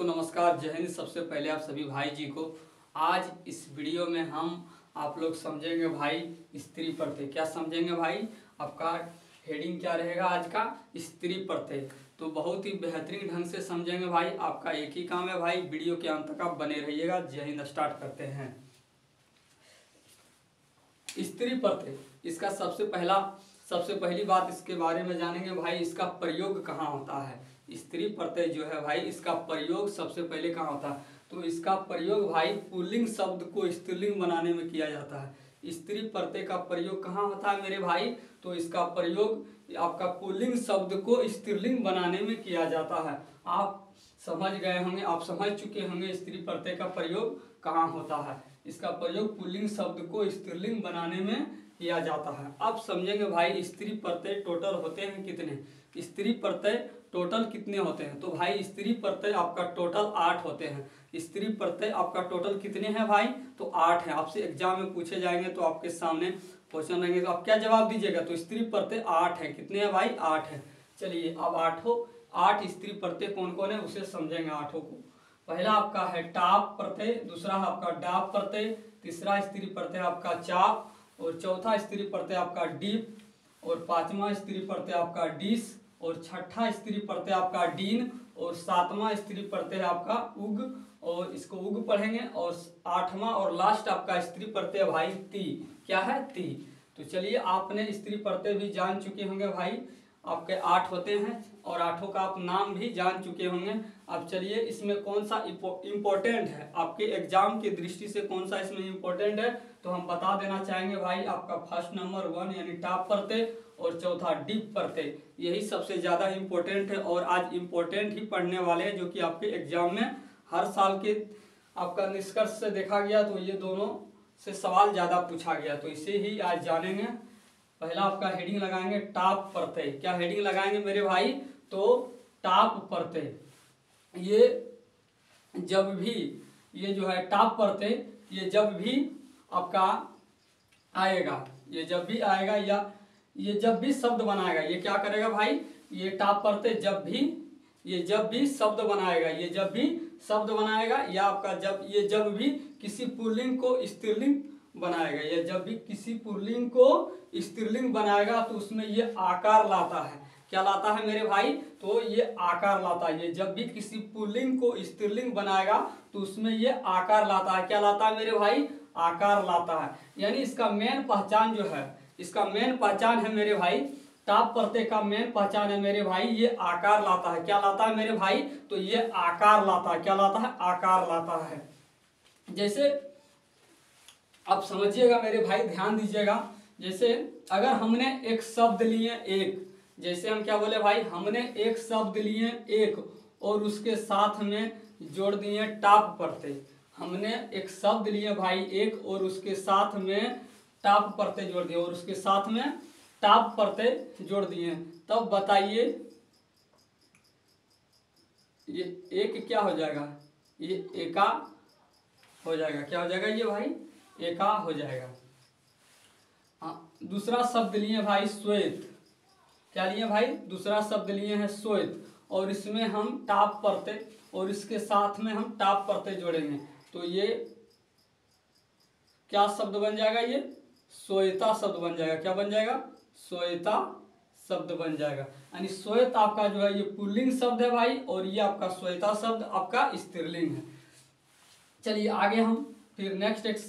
सबको नमस्कार, जय हिंद। सबसे पहले आप सभी भाई जी को आज इस वीडियो में हम आप लोग समझेंगे भाई स्त्री प्रत्यय। क्या समझेंगे भाई? आपका हेडिंग क्या रहेगा आज का? स्त्री प्रत्यय। तो बहुत ही बेहतरीन ढंग से समझेंगे भाई। आपका एक ही काम है भाई, वीडियो के अंत तक आप बने रहिएगा। जय हिंद। स्टार्ट करते हैं। स्त्री प्रत्यय, इसका सबसे पहली बात इसके बारे में जानेंगे भाई, इसका प्रयोग कहाँ होता है। स्त्री प्रत्यय जो है भाई, इसका प्रयोग सबसे पहले कहाँ होता है? तो इसका प्रयोग भाई पुल्लिंग शब्द को स्त्रीलिंग बनाने में किया जाता है। स्त्री प्रत्यय का प्रयोग कहाँ होता है मेरे भाई? तो इसका प्रयोग आपका पुल्लिंग शब्द को स्त्रीलिंग बनाने में किया जाता है। आप समझ गए होंगे, आप समझ चुके होंगे स्त्री प्रत्यय का प्रयोग कहाँ होता है। इसका प्रयोग पुल्लिंग शब्द को स्त्रीलिंग बनाने में किया जाता है। अब समझेंगे भाई स्त्री प्रत्यय टोटल होते हैं कितने। स्त्री प्रत्यय टोटल कितने होते हैं? तो भाई स्त्री प्रत्यय आपका टोटल 8 होते हैं। स्त्री प्रत्यय आपका टोटल कितने हैं भाई? तो 8 हैं। आपसे एग्जाम में पूछे जाएंगे तो आपके सामने क्वेश्चन रहेंगे तो आप क्या जवाब दीजिएगा? तो स्त्री प्रत्यय 8 है। कितने हैं भाई? 8 है। चलिए अब 8 स्त्री प्रत्यय कौन कौन है उसे समझेंगे। 8 को पहला आपका है टाप प्रत्यय, दूसरा है आपका डाप प्रत्यय, तीसरा स्त्री प्रत्यय आपका चाप, और चौथा स्त्री प्रत्यय आपका डीप, और पांचवा स्त्री प्रत्यय आपका डिस, और छठा स्त्री प्रत्यय आपका डीन, और सातवां स्त्री प्रत्यय आपका उग, और इसको उग पढ़ेंगे, और आठवां और लास्ट आपका स्त्री प्रत्यय भाई ती। क्या है? ती। तो चलिए आपने स्त्री प्रत्यय भी जान चुके होंगे भाई, आपके 8 होते हैं और 8 का आप नाम भी जान चुके होंगे। अब चलिए इसमें कौन सा इम्पोर्टेंट है आपके एग्जाम की दृष्टि से, कौन सा इसमें इम्पोर्टेंट है तो हम बता देना चाहेंगे भाई। आपका फर्स्ट नंबर 1 यानी टाप प्रत्यय, और चौथा डीप प्रत्यय, यही सबसे ज्यादा इम्पोर्टेंट है। और आज इम्पोर्टेंट ही पढ़ने वाले हैं, जो कि आपके एग्जाम में हर साल के आपका निष्कर्ष से देखा गया तो ये दोनों से सवाल ज्यादा पूछा गया, तो इसे ही आज जानेंगे। पहला आपका हेडिंग लगाएंगे टाप प्रत्यय। क्या हेडिंग लगाएंगे मेरे भाई? तो टाप प्रत्यय, ये जब भी ये जो है टाप प्रत्यय, ये जब भी आपका आएगा, ये जब भी आएगा या ये जब भी शब्द बनाएगा, ये क्या करेगा भाई? ये टाप प्रत्यय जब भी शब्द बनाएगा, ये जब भी शब्द बनाएगा, या आपका जब भी किसी पुल्लिंग को स्त्रीलिंग बनाएगा, या जब भी किसी पुल्लिंग को स्त्रीलिंग बनाएगा तो उसमें ये आकार लाता है। क्या लाता है मेरे भाई? तो ये आकार लाता है। ये जब भी किसी पुल्लिंग को स्त्रीलिंग बनाएगा तो उसमें ये आकार लाता है। क्या लाता है मेरे भाई? आकार लाता है। यानी इसका मेन पहचान जो है, इसका मेन पहचान है मेरे भाई, टाप प्रत्यय का मेन पहचान है मेरे भाई, ये आकार लाता है। क्या लाता है मेरे भाई? तो ये आकार लाता है। क्या लाता है? आकार लाता है। जैसे आप समझिएगा मेरे भाई, ध्यान दीजिएगा। जैसे अगर हमने एक शब्द लिए एक, जैसे हम क्या बोले भाई, हमने एक शब्द लिए एक और उसके साथ में जोड़ दिए टाप प्रत्यय। हमने एक शब्द लिए भाई एक और उसके साथ में टाप प्रत्यय जोड़ दिए, और उसके साथ में टाप प्रत्यय जोड़ दिए, तब बताइए ये एक क्या हो जाएगा? ये एका हो जाएगा। क्या हो जाएगा ये भाई? एका हो जाएगा। हाँ, दूसरा शब्द लिए भाई श्वेत। क्या लिए भाई? दूसरा शब्द लिए हैं श्वेत, और इसमें हम टाप प्रत्यय और इसके साथ में हम टाप प्रत्यय जोड़ेंगे, तो ये क्या शब्द बन जाएगा? ये श्वेता शब्द बन जाएगा। क्या बन जाएगा? श्वेता शब्द बन जाएगा। यानी श्वेत आपका जो है ये पुल्लिंग शब्द है भाई, और ये आपका श्वेता शब्द आपका स्त्रीलिंग है। चलिए आगे हम फिर नेक्स्ट एक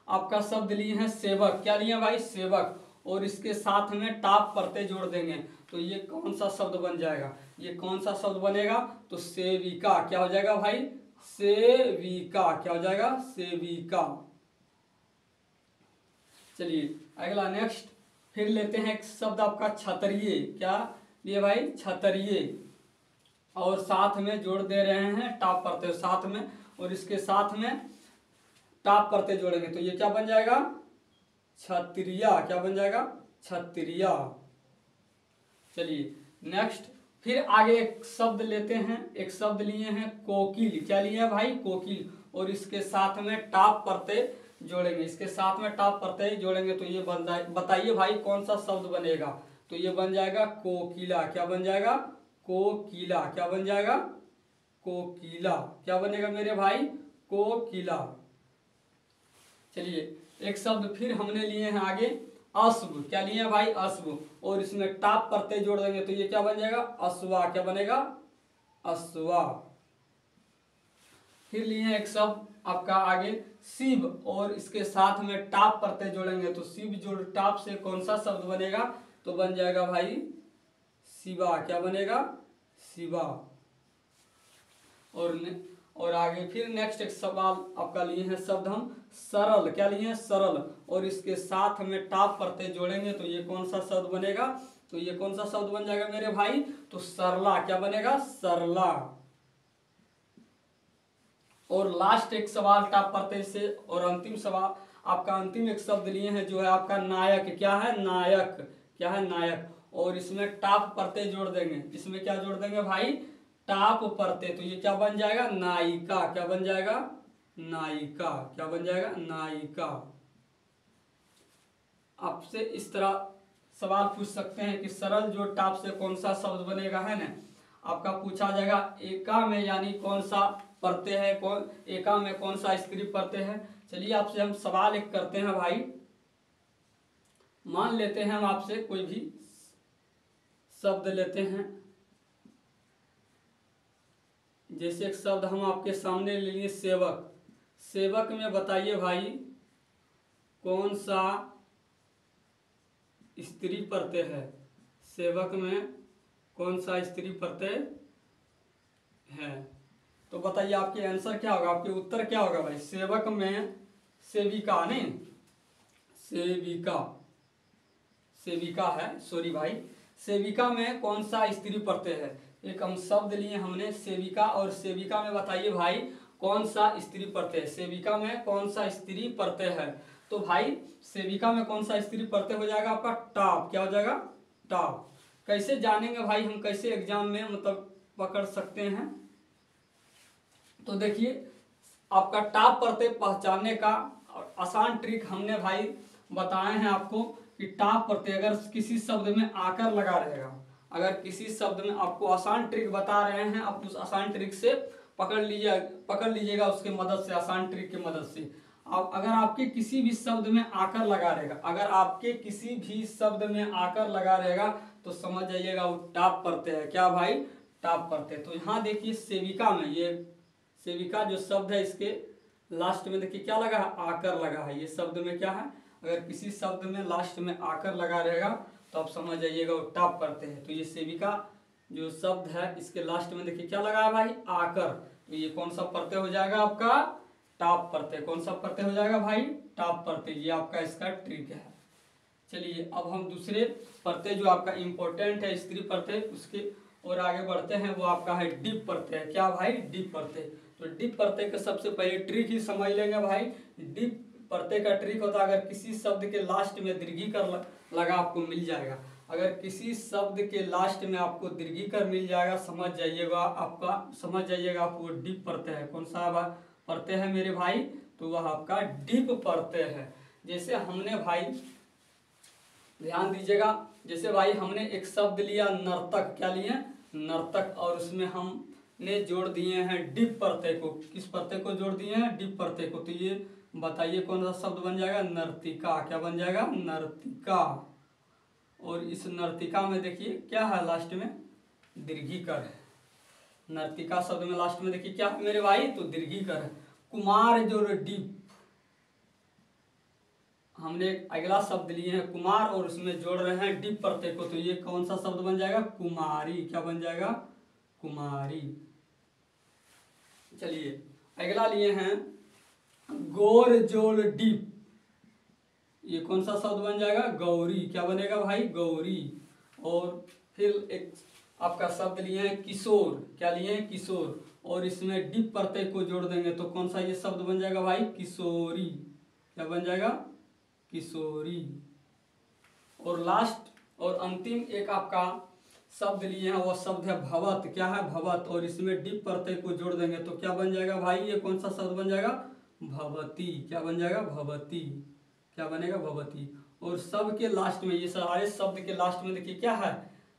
आपका शब्द लिए हैं सेवक। क्या लिए भाई? सेवक, और इसके साथ में टाप प्रत्यय जोड़ देंगे, तो ये कौन सा शब्द बन जाएगा? ये कौन सा शब्द बनेगा? तो सेविका। क्या हो जाएगा भाई? सेविका। क्या हो जाएगा? सेविका। चलिए अगला नेक्स्ट फिर लेते हैं एक शब्द आपका क्षत्रिय। क्या लिए भाई? क्षत्रिय, और साथ में जोड़ दे रहे हैं टाप प्रत्यय साथ में, और इसके साथ में टाप प्रत्यय जोड़ेंगे, तो ये क्या बन जाएगा? क्षत्रिया। क्या बन जाएगा? क्षत्रिया। चलिए नेक्स्ट फिर आगे एक शब्द लेते हैं, एक शब्द लिए हैं कोकिल। क्या लिए हैं भाई? कोकिल, और इसके साथ में टाप प्रत्यय जोड़ेंगे, इसके साथ में टाप प्रत्यय जोड़ेंगे, तो ये बताइए भाई कौन सा शब्द बनेगा? तो ये बन जाएगा कोकिला। क्या बन जाएगा? कोकिला। क्या बन जाएगा? कोकिला, क्या बनेगा मेरे भाई? कोकिला। चलिए एक शब्द फिर हमने लिए हैं आगे, अश्व। क्या लिए हैं भाई? अश्व। और इसमें टाप प्रत्यय जोड़ देंगे तो ये क्या बन जाएगा? अश्वा। क्या बनेगा? अश्वा। फिर लिए हैं एक शब्द आपका आगे शिव, और इसके साथ में टाप प्रत्यय जोड़ेंगे तो शिव जोड़ टाप से कौन सा शब्द बनेगा? तो बन जाएगा भाई शिवा। क्या बनेगा? शिवा। और आगे फिर नेक्स्ट एक सवाल आपका लिए हैं शब्द हम सरल। क्या लिए हैं? सरल। और इसके साथ में टाप प्रत्यय जोड़ेंगे तो ये कौन सा शब्द बनेगा? तो ये कौन सा शब्द बन जाएगा मेरे भाई? तो सरला। क्या बनेगा? सरला। और लास्ट एक सवाल टाप प्रत्यय से, और अंतिम सवाल आपका अंतिम एक शब्द लिए हैं जो है आपका नायक। क्या है? नायक। क्या है? नायक। और इसमें टाप प्रत्यय जोड़ देंगे। इसमें क्या जोड़ देंगे भाई? टाप प्रत्यय। तो ये क्या बन जाएगा? नायिका। क्या बन जाएगा? नायिका। क्या बन जाएगा? नायिका। आपसे इस तरह सवाल पूछ सकते हैं कि सरल जो टाप से कौन सा शब्द बनेगा, है ना? आपका पूछा जाएगा एका में यानी कौन सा प्रत्यय है, कौन एका में कौन सा स्त्री प्रत्यय है। चलिए आपसे हम सवाल एक करते हैं भाई। मान लेते हैं हम आपसे कोई भी शब्द लेते हैं, जैसे एक शब्द हम आपके सामने ले लिए सेवक। सेवक में बताइए भाई कौन सा स्त्री प्रत्यय है? सेवक में कौन सा स्त्री प्रत्यय है? तो बताइए आपके आंसर क्या होगा, आपके उत्तर क्या होगा भाई? सेवक में सेविका, नहीं सेविका, सेविका है, सॉरी भाई। सेविका में कौन सा स्त्री प्रत्यय है? एक हम शब्द लिए हमने सेविका, और सेविका में बताइए भाई कौन सा स्त्री प्रत्यय? सेविका में कौन सा स्त्री प्रत्यय है? तो भाई सेविका में कौन सा स्त्री प्रत्यय हो जाएगा आपका? टाप। क्या हो जाएगा? टाप। कैसे जानेंगे भाई हम, कैसे एग्जाम में मतलब पकड़ सकते हैं? तो देखिए आपका टाप प्रत्यय पहचानने का आसान ट्रिक हमने भाई बताए हैं आपको कि टाप प्रत्यय अगर किसी शब्द में आकर लगा रहेगा, अगर किसी शब्द में आपको आसान ट्रिक बता रहे हैं, आप उस आसान ट्रिक से पकड़ लीजिएगा उसके मदद से, आसान ट्रिक की मदद से। आप अगर आपके किसी भी शब्द में आकर लगा रहेगा, अगर आपके किसी भी शब्द में आकर लगा रहेगा तो समझ जाइएगा वो टाप प्रत्यय है। क्या भाई? टाप प्रत्यय। तो यहाँ देखिए सेविका में, ये सेविका जो शब्द है इसके लास्ट में देखिए क्या लगा है? आकर लगा है। ये शब्द में क्या है? अगर किसी शब्द में लास्ट में आकर लगा रहेगा तो आप समझ जाइएगा वो टाप प्रत्यय है। तो ये सेविका जो शब्द है इसके लास्ट में देखिए क्या लगा है भाई? आकर। तो ये कौन सा प्रत्यय हो जाएगा आपका? टाप प्रत्यय। कौन सा प्रत्यय हो जाएगा भाई? टाप प्रत्यय। ये आपका इसका ट्रिक है। चलिए अब हम दूसरे प्रत्यय जो आपका इंपॉर्टेंट है स्त्री प्रत्यय उसके और आगे बढ़ते हैं। वो आपका है डिप प्रत्यय। क्या भाई? डिप प्रत्यय। तो डिप प्रत्यय का सबसे पहले ट्रिक ही समझ लेंगे भाई। डिप प्रत्यय का ट्रिक होता है अगर किसी शब्द के लास्ट में दीर्घीकर लगा आपको मिल जाएगा, अगर किसी शब्द के लास्ट में आपको दीर्घीकर मिल जाएगा समझ जाइएगा आपको डिप प्रत्यय है। कौन सा प्रत्यय है मेरे भाई? तो वह आपका डिप प्रत्यय है। जैसे हमने भाई ध्यान दीजिएगा, जैसे भाई हमने एक शब्द लिया नर्तक। क्या लिए? नर्तक। और उसमें हमने जोड़ दिए हैं डिप प्रत्यय को। किस प्रत्यय को जोड़ दिए हैं? डिप प्रत्यय को। तो ये बताइए कौन सा शब्द बन जाएगा? नर्तिका। क्या बन जाएगा? नर्तिका। और इस नर्तिका में देखिए क्या है? लास्ट में दीर्घीकर है। नर्तिका शब्द में लास्ट में देखिए क्या है मेरे भाई? तो दीर्घीकर है। कुमार जो डिप, हमने अगला शब्द लिए हैं कुमार और उसमें जोड़ रहे हैं डिप प्रत्यय को। तो ये कौन सा शब्द बन जाएगा? कुमारी। क्या बन जाएगा? कुमारी। चलिए अगला लिए हैं गोर जोड़ डिप। ये कौन सा शब्द बन जाएगा? गौरी। क्या बनेगा भाई? गौरी। और फिर एक आपका शब्द लिए हैं किशोर। क्या लिए हैं? किशोर। और इसमें डिप प्रत्यय को जोड़ देंगे तो कौन सा ये शब्द बन जाएगा भाई? किशोरी। क्या बन जाएगा? किशोरी। और लास्ट और अंतिम एक आपका शब्द लिए हैं वो शब्द है भवत। क्या है? भवत। और इसमें डिप प्रत्यय को जोड़ देंगे तो क्या बन जाएगा भाई? ये कौन सा शब्द बन जाएगा? भवती। क्या बन जाएगा? भवती। क्या बनेगा? भवती। और सब के लास्ट में, ये सारे शब्द के लास्ट में देखिए क्या है?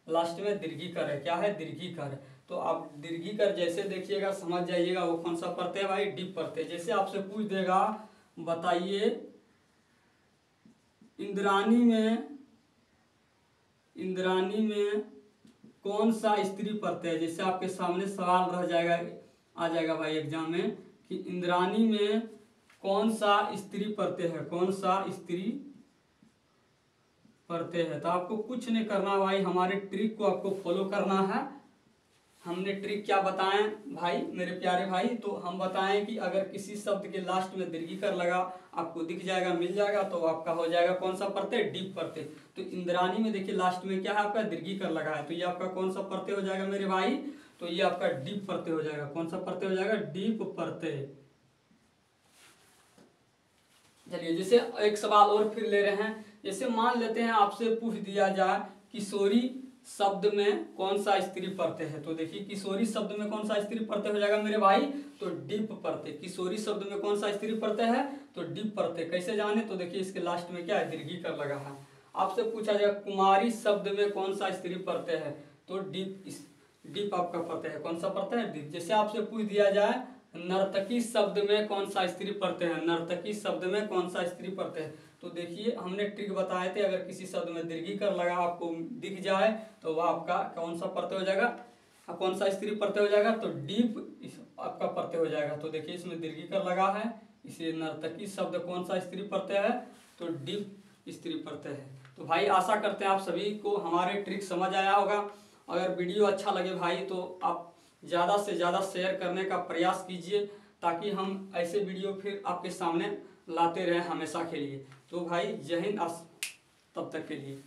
लास्ट में दीर्घीकर है। क्या है? दीर्घीकर है। तो आप दीर्घिकर जैसे देखिएगा समझ जाइएगा वो कौन सा प्रत्यय है भाई, डीप प्रत्यय। जैसे आपसे पूछ देगा बताइए इंद्राणी में कौन सा स्त्री प्रत्यय है, जैसे आपके सामने सवाल रह जाएगा, आ जाएगा भाई एग्जाम में कि इंद्राणी में कौन सा स्त्री प्रत्यय है, कौन सा स्त्री प्रत्यय है। तो आपको कुछ नहीं करना भाई, हमारे ट्रिक को आपको फॉलो करना है। हमने ट्रिक क्या बताएं भाई मेरे प्यारे भाई, तो हम बताएं कि अगर किसी शब्द के लास्ट में दीर्घिकार लगा आपको दिख जाएगा, मिल जाएगा, तो आपका हो जाएगा कौन सा प्रत्यय, डीप प्रत्यय। तो इंद्राणी में देखिए लास्ट में क्या है आपका, दीर्घिकार लगा है, तो ये आपका कौन सा प्रत्यय हो जाएगा मेरे भाई, तो ये आपका डीप प्रत्यय हो जाएगा। कौन सा प्रत्यय हो जाएगा, डीप प्रत्यय। चलिए जैसे एक सवाल और फिर ले रहे हैं, जैसे मान लेते हैं आपसे पूछ दिया जाए किशोरी शब्द में कौन सा स्त्री प्रत्यय है, तो देखिए किशोरी शब्द में कौन सा स्त्री प्रत्यय हो जाएगा मेरे भाई, तो डीप प्रत्यय। किशोरी शब्द में कौन सा स्त्री प्रत्यय है, तो डीप प्रत्यय। कैसे जाने, तो देखिए इसके लास्ट में क्या है, दीर्घिकार लगा है। आपसे पूछा जाएगा कुमारी शब्द में कौन सा स्त्री प्रत्यय है, तो डीप आपका प्रत्यय है। कौन सा प्रत्यय है, डीप। जैसे आपसे पूछ दिया जाए नर्तकी शब्द में कौन सा स्त्री प्रत्यय है, नर्तकी शब्द में कौन सा स्त्री प्रत्यय है, तो देखिए हमने ट्रिक बताए थे, अगर किसी शब्द में दीर्घिकार लगा आपको दिख जाए तो वह आपका कौन सा प्रत्यय हो जाएगा, कौन सा स्त्री प्रत्यय हो जाएगा, तो डीप आपका प्रत्यय हो जाएगा। तो देखिए इसमें दीर्घिकार लगा है, इसलिए नर्तकी शब्द कौन सा स्त्री प्रत्यय है, तो डीप स्त्री प्रत्यय है। तो भाई आशा करते हैं आप सभी को हमारे ट्रिक समझ आया होगा। अगर वीडियो अच्छा लगे भाई तो आप ज़्यादा से ज़्यादा शेयर करने का प्रयास कीजिए, ताकि हम ऐसे वीडियो फिर आपके सामने लाते रहें हमेशा के लिए। तो भाई जय हिंद, तब तक के लिए।